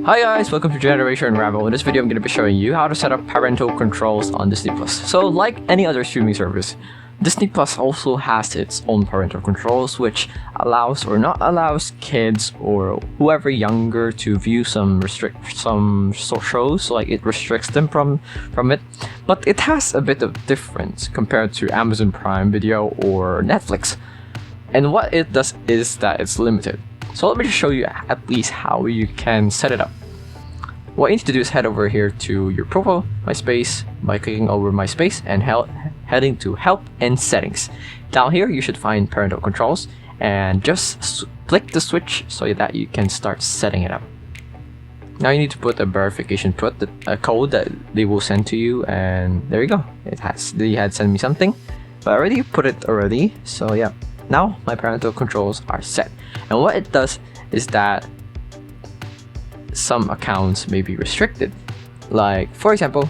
Hi guys, welcome to Generation Unravel. In this video, I'm going to be showing you how to set up parental controls on Disney+. So like any other streaming service, Disney+ also has its own parental controls, which allows or not allows kids or whoever younger to view some shows, like it restricts them from it. But it has a bit of difference compared to Amazon Prime Video or Netflix. And what it does is that it's limited. So let me just show you at least how you can set it up. What you need to do is head over here to your profile, My Space, by clicking over My Space and heading to Help and Settings. Down here, you should find Parental Controls and just click the switch so that you can start setting it up. Now you need to put a verification code that they will send to you, and there you go. They had sent me something, but I already put it already. So yeah, now my parental controls are set. And what it does is that some accounts may be restricted. Like for example,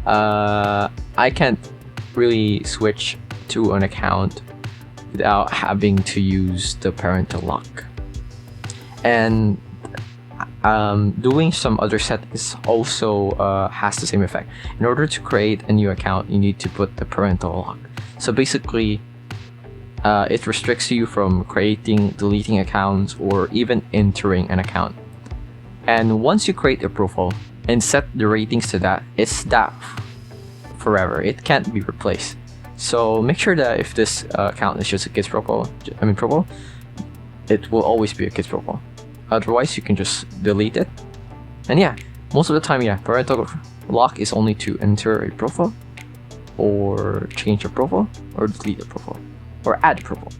I can't really switch to an account without having to use the parental lock. And doing some other settings also has the same effect. In order to create a new account, you need to put the parental lock. So basically, it restricts you from creating, deleting accounts, or even entering an account. And once you create a profile and set the ratings to that, it's that forever. It can't be replaced. So make sure that if this account is just a kid's profile, it will always be a kid's profile. Otherwise, you can just delete it. And yeah, most of the time, yeah, parental lock is only to enter a profile, or change a profile, or delete a profile, or add a profile.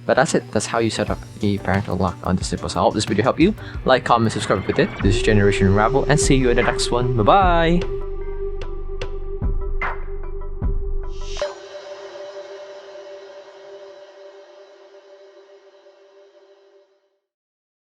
But that's it. That's how you set up a parental lock on Disney+. I hope this video helped you. Like, comment, subscribe if it did. This is Generation Unravel, and see you in the next one. Bye bye!